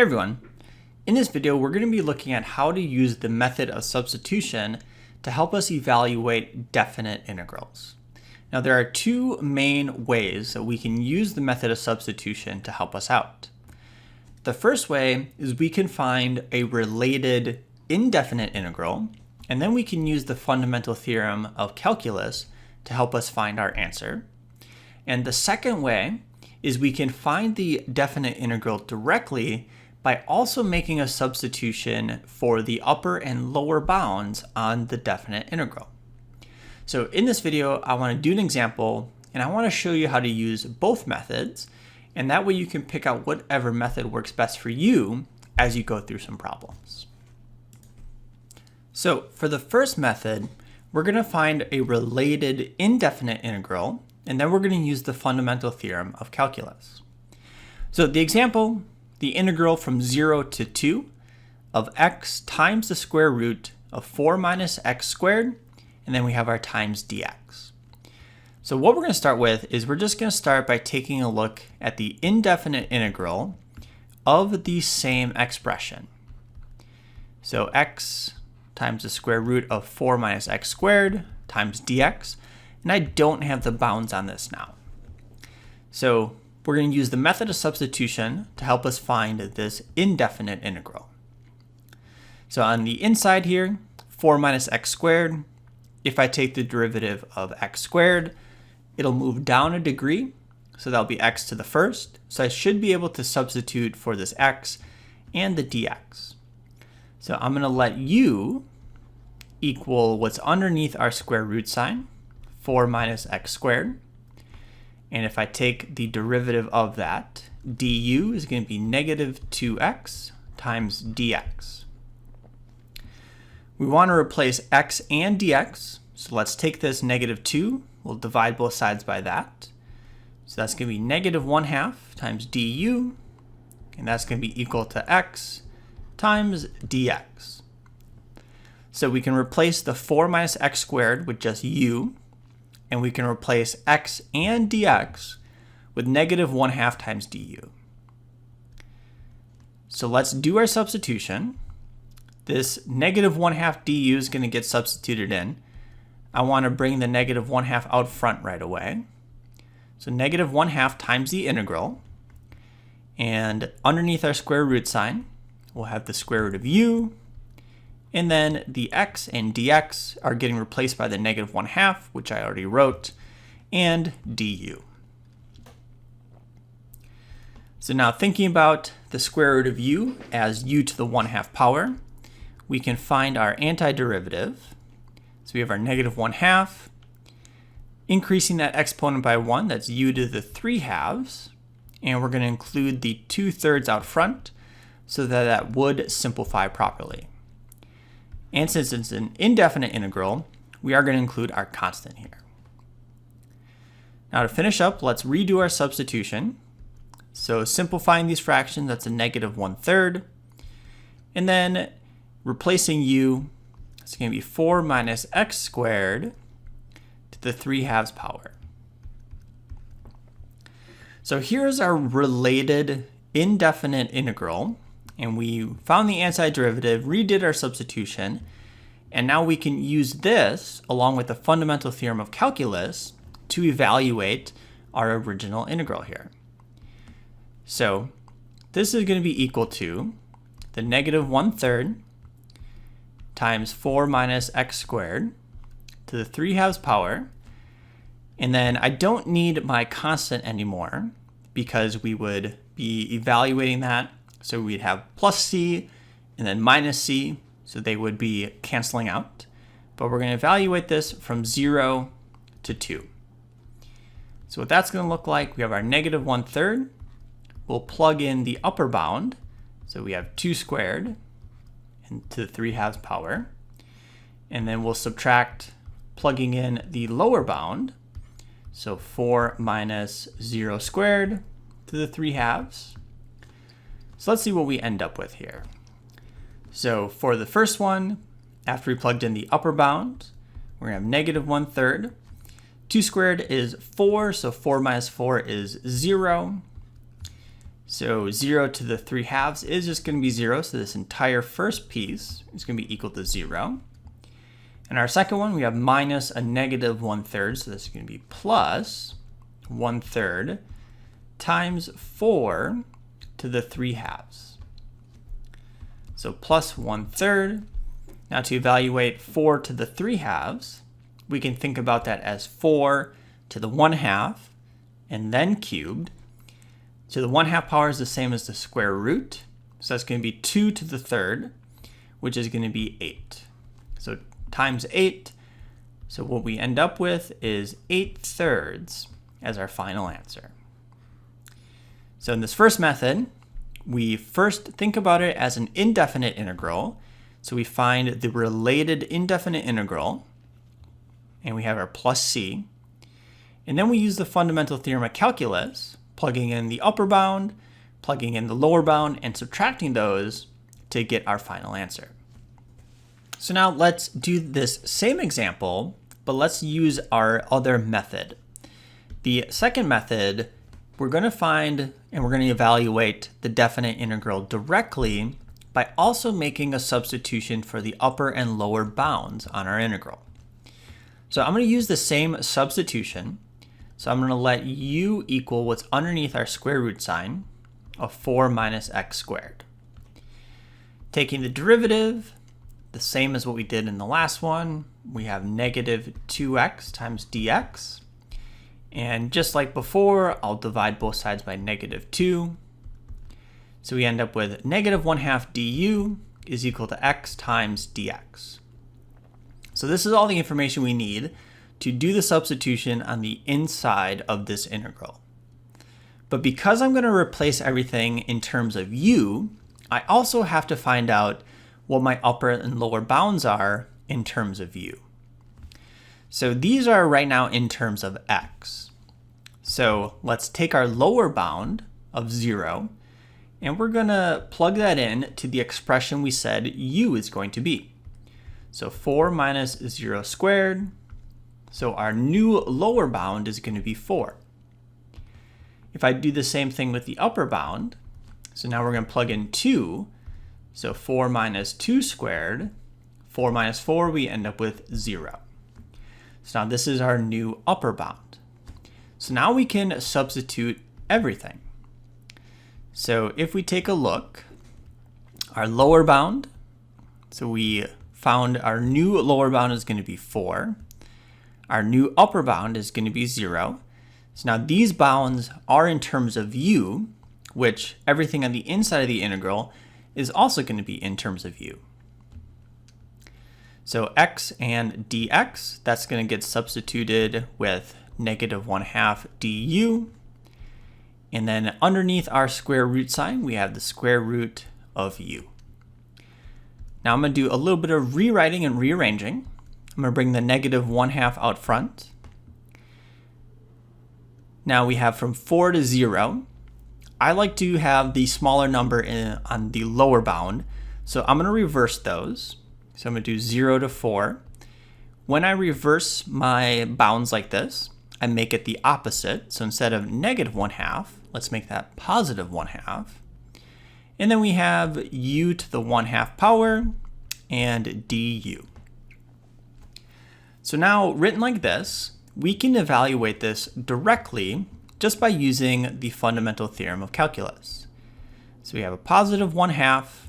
Hey everyone, in this video we're going to be looking at how to use the method of substitution to help us evaluate definite integrals. Now there are two main ways that we can use the method of substitution to help us out. The first way is we can find a related indefinite integral, and then we can use the fundamental theorem of calculus to help us find our answer. And the second way is we can find the definite integral directly by also making a substitution for the upper and lower bounds on the definite integral. So in this video, I want to do an example, and I want to show you how to use both methods, and that way you can pick out whatever method works best for you as you go through some problems. So for the first method, we're going to find a related indefinite integral, and then we're going to use the fundamental theorem of calculus. So the example, the integral from 0 to 2 of x times the square root of 4 minus x squared, and then we have our times dx. So what we're going to start with is we're just going to start by taking a look at the indefinite integral of the same expression. So x times the square root of 4 minus x squared times dx, and I don't have the bounds on this now. So we're going to use the method of substitution to help us find this indefinite integral. So on the inside here, 4 minus x squared, if I take the derivative of x squared, it'll move down a degree, so that'll be x to the first. So I should be able to substitute for this x and the dx. So I'm going to let u equal what's underneath our square root sign, 4 minus x squared. And if I take the derivative of that, du is going to be negative 2x times dx. We want to replace x and dx, so let's take this negative 2, we'll divide both sides by that. So that's going to be negative 1/2 times du, and that's going to be equal to x times dx. So we can replace the 4 minus x squared with just u, and we can replace x and dx with negative 1/2 times du. So let's do our substitution. This negative 1/2 du is going to get substituted in. I want to bring the negative 1/2 out front right away. So negative 1/2 times the integral, and underneath our square root sign, we'll have the square root of u, and then the x and dx are getting replaced by the negative 1/2, which I already wrote, and du. So now thinking about the square root of u as u to the 1/2 power, we can find our antiderivative. So we have our negative 1/2, increasing that exponent by 1, that's u to the 3/2, and we're going to include the 2/3 out front so that that would simplify properly. And since it's an indefinite integral, we are going to include our constant here. Now to finish up, let's redo our substitution. So simplifying these fractions, that's a negative 1/3. And then replacing u, it's going to be 4 minus x squared to the 3/2 power. So here's our related indefinite integral. And we found the antiderivative, redid our substitution, and now we can use this along with the fundamental theorem of calculus to evaluate our original integral here. So this is going to be equal to the negative 1/3 times 4 minus x squared to the 3/2 power, and then I don't need my constant anymore because we would be evaluating that. So we'd have plus c and then minus c, so they would be canceling out. But we're going to evaluate this from 0 to 2. So what that's going to look like, we have our negative 1/3. We'll plug in the upper bound. So we have 2 squared to the 3/2 power. And then we'll subtract, plugging in the lower bound. So 4 minus 0 squared to the 3/2. So let's see what we end up with here. So for the first one, after we plugged in the upper bound, we're going to have negative 1/3. 2 squared is 4, so 4 minus 4 is 0. So 0 to the 3 halves is just going to be 0, so this entire first piece is going to be equal to 0. And our second one, we have minus a negative 1/3, so this is going to be plus 1/3 times 4 to the 3 halves. So plus 1/3. Now to evaluate 4 to the 3 halves, we can think about that as 4 to the 1/2 and then cubed. So the 1/2 power is the same as the square root. So that's going to be 2 to the 3rd, which is going to be 8. So times 8. So what we end up with is 8/3 as our final answer. So in this first method, we first think about it as an indefinite integral. So we find the related indefinite integral, and we have our plus c. And then we use the fundamental theorem of calculus, plugging in the upper bound, plugging in the lower bound, and subtracting those to get our final answer. So now let's do this same example, but let's use our other method. The second method, we're going to find and we're going to evaluate the definite integral directly by also making a substitution for the upper and lower bounds on our integral. So I'm going to use the same substitution. So I'm going to let u equal what's underneath our square root sign of 4 minus x squared. Taking the derivative, the same as what we did in the last one, we have negative 2x times dx. And just like before, I'll divide both sides by negative 2. So we end up with negative 1/2 du is equal to x times dx. So this is all the information we need to do the substitution on the inside of this integral. But because I'm going to replace everything in terms of u, I also have to find out what my upper and lower bounds are in terms of u. So these are right now in terms of x. So let's take our lower bound of 0, and we're going to plug that in to the expression we said u is going to be. So 4 minus 0 squared. So our new lower bound is going to be 4. If I do the same thing with the upper bound, so now we're going to plug in 2. So 4 minus 2 squared, 4 minus 4, we end up with 0. So now this is our new upper bound. So now we can substitute everything. So if we take a look, our lower bound, so we found our new lower bound is going to be 4. Our new upper bound is going to be 0. So now these bounds are in terms of u, which everything on the inside of the integral is also going to be in terms of u. So x and dx, that's going to get substituted with negative 1/2 du. And then underneath our square root sign, we have the square root of u. Now I'm going to do a little bit of rewriting and rearranging. I'm going to bring the negative 1/2 out front. Now we have from 4 to 0. I like to have the smaller number on the lower bound, so I'm going to reverse those. So I'm going to do 0 to 4. When I reverse my bounds like this, I make it the opposite. So instead of negative 1/2, let's make that positive 1/2. And then we have u to the 1/2 power and du. So now written like this, we can evaluate this directly just by using the fundamental theorem of calculus. So we have a positive 1/2,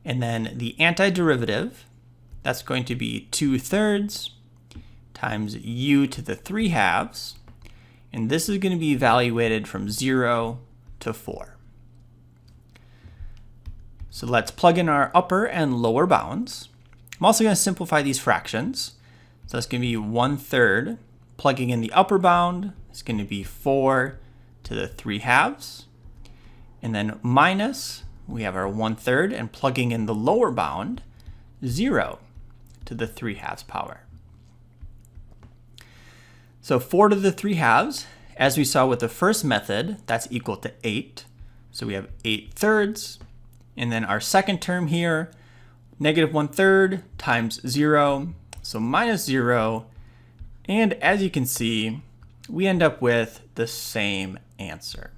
and then the antiderivative, that's going to be 2/3 times u to the 3 halves, and this is going to be evaluated from 0 to 4. So let's plug in our upper and lower bounds. I'm also going to simplify these fractions. So that's going to be 1/3. Plugging in the upper bound is going to be 4 to the 3 halves. And then minus, we have our 1/3, and plugging in the lower bound, 0 to the 3 halves power. So 4 to the 3 halves, as we saw with the first method, that's equal to 8. So we have 8/3. And then our second term here, negative 1/3 times 0, so minus 0. And as you can see, we end up with the same answer.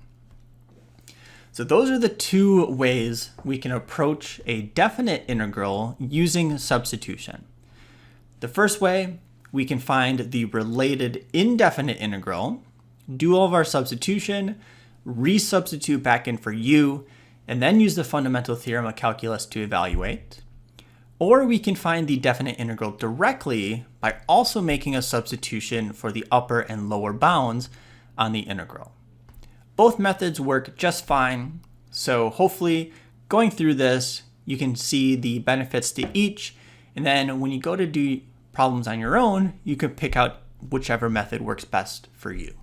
So those are the two ways we can approach a definite integral using substitution. The first way, we can find the related indefinite integral, do all of our substitution, resubstitute back in for u, and then use the fundamental theorem of calculus to evaluate. Or we can find the definite integral directly by also making a substitution for the upper and lower bounds on the integral. Both methods work just fine, so hopefully going through this, you can see the benefits to each, and then when you go to do problems on your own, you can pick out whichever method works best for you.